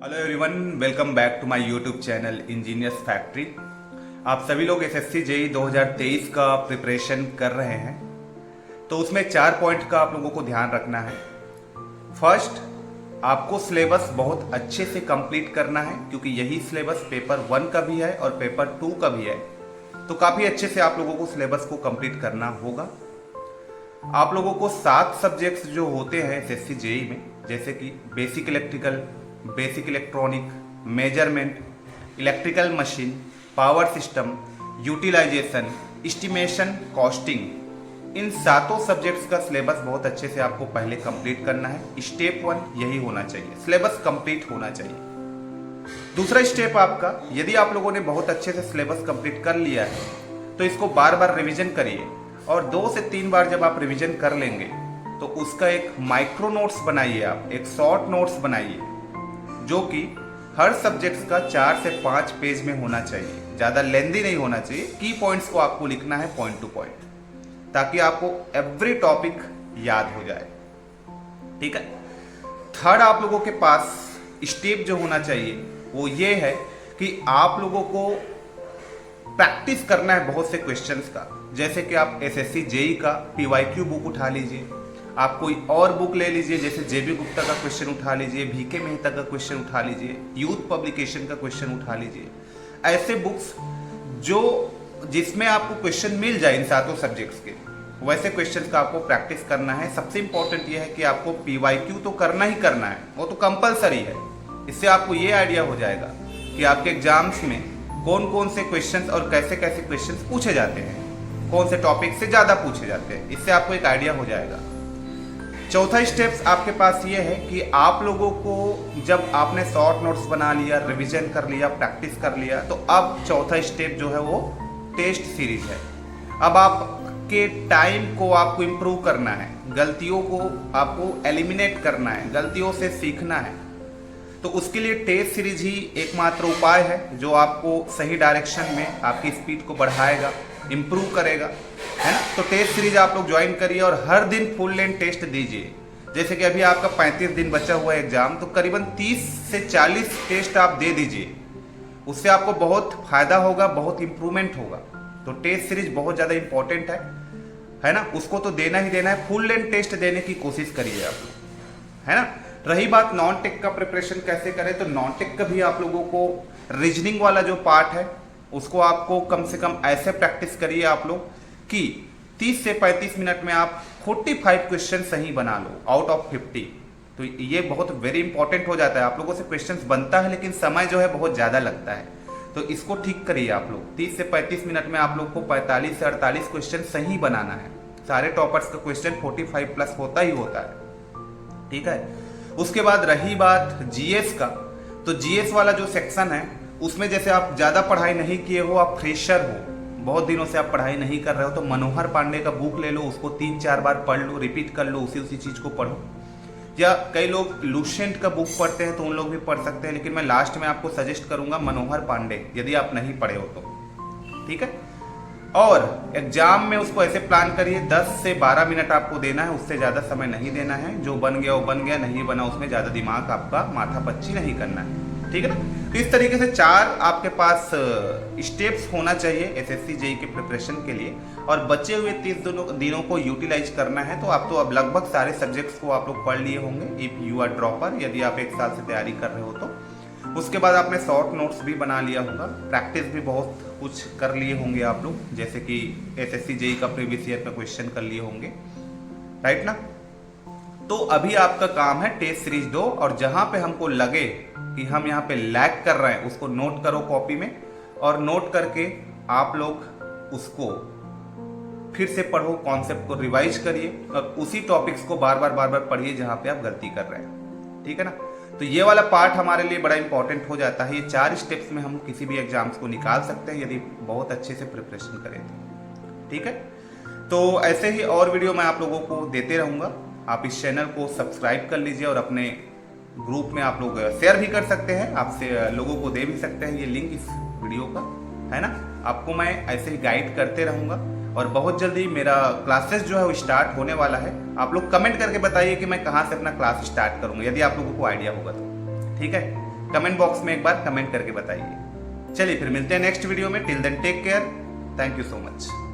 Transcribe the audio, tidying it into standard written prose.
Hello everyone, welcome back to my YouTube channel Engineers Factory. आप सभी लोग SSC JEE 2023 का प्रिपरेशन कर रहे हैं, तो उसमें 4 पॉइंट का आप लोगों को ध्यान रखना है। फर्स्ट, आपको सिलेबस बहुत अच्छे से कंप्लीट करना है, क्योंकि यही सिलेबस पेपर 1 का भी है और पेपर 2 का भी है, तो काफ़ी अच्छे से आप लोगों को सिलेबस को कंप्लीट करना होगा। आप लोगों को 7 सब्जेक्ट्स जो होते हैं एसएससी जेईई में, जैसे कि basic electrical, basic electronic, measurement, electrical machine, power system, utilization, estimation, costing, इन 7 सब्जेक्ट्स का सिलेबस बहुत अच्छे से आपको पहले कंप्लीट करना है। स्टेप 1 यही होना चाहिए, सिलेबस कंप्लीट होना चाहिए। दूसरा स्टेप आपका, यदि आप लोगों ने बहुत अच्छे से सिलेबस कंप्लीट कर लिया है तो इसको बार बार रिवीजन करिए, और 2 से 3 बार जब आप रिवीजन कर लेंगे तो उसका एक माइक्रो नोट्स बनाइए, आप एक शॉर्ट नोट्स बनाइए, जो कि हर सब्जेक्ट का 4 से 5 पेज में होना चाहिए, ज़्यादा लेंदी नहीं होना चाहिए। की पॉइंट्स को आपको लिखना है पॉइंट टू पॉइंट, ताकि आपको एवरी टॉपिक याद हो जाए। ठीक है। थर्ड, आप लोगों के पास स्टेप जो होना चाहिए वो ये है कि आप लोगों को प्रैक्टिस करना है बहुत से क्वेश्चंस का। जैसे कि आप एसएससी जेईई का पीवाईक्यू बुक उठा लीजिए, आप कोई और बुक ले लीजिए, जैसे जेबी गुप्ता का क्वेश्चन उठा लीजिए, VK मेहता का क्वेश्चन उठा लीजिए, यूथ पब्लिकेशन का क्वेश्चन उठा लीजिए। ऐसे बुक्स जो जिसमें आपको क्वेश्चन मिल जाए इन 7 सब्जेक्ट्स के, वैसे क्वेश्चंस का आपको प्रैक्टिस करना है। सबसे इंपॉर्टेंट यह है कि आपको पीवाईक्यू तो करना ही करना है, वो तो कंपलसरी है। इससे आपको ये आइडिया हो जाएगा कि आपके एग्जाम्स में कौन कौन से क्वेश्चंस और कैसे कैसे क्वेश्चंस पूछे जाते हैं, कौन से टॉपिक से ज़्यादा पूछे जाते हैं, इससे आपको एक आइडिया हो जाएगा। चौथा स्टेप्स आपके पास ये है कि आप लोगों को जब आपने शॉर्ट नोट्स बना लिया, रिवीजन कर लिया, प्रैक्टिस कर लिया, तो अब चौथा स्टेप जो है वो टेस्ट सीरीज है। अब आपके टाइम को आपको इम्प्रूव करना है, गलतियों को आपको एलिमिनेट करना है, गलतियों से सीखना है। तो उसके लिए टेस्ट सीरीज ही एकमात्र उपाय है, जो आपको सही डायरेक्शन में आपकी स्पीड को बढ़ाएगा, इम्प्रूव करेगा, है ना। तो टेस्ट सीरीज आप लोग ज्वाइन करिए और हर दिन फुल लेंथ टेस्ट दीजिए। जैसे कि अभी आपका 35 दिन बचा हुआ है एग्जाम, तो करीबन 30 से 40 टेस्ट आप दे दीजिए। उससे आपको बहुत फायदा होगा, बहुत इंप्रूवमेंट होगा। तो टेस्ट सीरीज बहुत ज़्यादा इंपॉर्टेंट है ना, उसको तो देना ही देना है। फुल लेंथ टेस्ट देने की कोशिश करिए आप लोग, है ना। रही बात नॉन टेक का प्रिपरेशन कैसे करें, तो नॉन टेक का भी आप लोगों को रीजनिंग वाला जो पार्ट है उसको आपको कम से कम ऐसे प्रैक्टिस करिए आप लोग कि 30 से 35 मिनट में आप 45 क्वेश्चन सही बना लो आउट ऑफ 50। तो ये बहुत वेरी इंपॉर्टेंट हो जाता है। आप लोगों से क्वेश्चंस बनता है, लेकिन समय जो है बहुत ज़्यादा लगता है, तो इसको ठीक करिए आप लोग। 30 से 35 मिनट में आप लोग को 45 से 48 क्वेश्चन सही बनाना है। सारे टॉपर्स का क्वेश्चन 45 प्लस होता ही होता है। ठीक है। उसके बाद रही बात जीएस का, तो जीएस वाला जो सेक्शन है उसमें जैसे आप ज़्यादा पढ़ाई नहीं किए हो, आप फ्रेशर हो, बहुत दिनों से आप पढ़ाई नहीं कर रहे हो, तो मनोहर पांडे का बुक ले लो, उसको 3-4 बार पढ़ लो, रिपीट कर लो, उसी चीज़ को पढ़ो। या कई लोग लूसेंट का बुक पढ़ते हैं तो उन लोग भी पढ़ सकते हैं, लेकिन मैं लास्ट में आपको सजेस्ट करूंगा मनोहर पांडे, यदि आप नहीं पढ़े हो तो। ठीक है। और एग्जाम में उसको ऐसे प्लान करिए, 10 से 12 मिनट आपको देना है, उससे ज़्यादा समय नहीं देना है। जो बन गया वो बन गया, नहीं बना उसमें ज़्यादा दिमाग आपका माथापच्ची नहीं करना है। ठीक है ना। तो इस तरीके से 4 आपके पास स्टेप्स होना चाहिए एसएससी जेईई के प्रिपरेशन के लिए, और बचे हुए 30 दिनों को यूटिलाइज करना है। तो आप तो अब लगभग सारे सब्जेक्ट्स को आप लोग पढ़ लिए होंगे, इफ़ यू आर ड्रॉपर, यदि आप 1 साल से तैयारी कर रहे हो तो। उसके बाद आपने शॉर्ट नोट्स भी बना लिया होगा, प्रैक्टिस भी बहुत कुछ कर लिए होंगे आप लोग, जैसे कि एसएससी जेईई का प्रीवियस ईयर का क्वेश्चन कर लिए होंगे, राइट ना। तो अभी आपका काम है टेस्ट सीरीज 2, और जहां पे हमको लगे कि हम यहाँ पे लैग कर रहे हैं उसको नोट करो कॉपी में, और नोट करके आप लोग उसको फिर से पढ़ो, कॉन्सेप्ट को रिवाइज करिए, और उसी टॉपिक्स को बार बार पढ़िए जहाँ पे आप गलती कर रहे हैं। ठीक है ना। तो ये वाला पार्ट हमारे लिए बड़ा इंपॉर्टेंट हो जाता है। ये 4 स्टेप्स में हम किसी भी एग्जाम्स को निकाल सकते हैं यदि बहुत अच्छे से प्रिपरेशन करें तो। ठीक है। तो ऐसे ही और वीडियो मैं आप लोगों को देते रहूँगा। आप इस चैनल को सब्सक्राइब कर लीजिए, और अपने ग्रुप में आप लोग शेयर भी कर सकते हैं, आपसे लोगों को दे भी सकते हैं ये लिंक इस वीडियो का, है ना। आपको मैं ऐसे ही गाइड करते रहूँगा, और बहुत जल्दी मेरा क्लासेस जो है वो स्टार्ट होने वाला है। आप लोग कमेंट करके बताइए कि मैं कहाँ से अपना क्लास स्टार्ट करूँगा, यदि आप लोगों को आइडिया होगा तो। ठीक है। कमेंट बॉक्स में एक बार कमेंट करके बताइए। चलिए फिर मिलते हैं नेक्स्ट वीडियो में। Till then take care, thank you so much.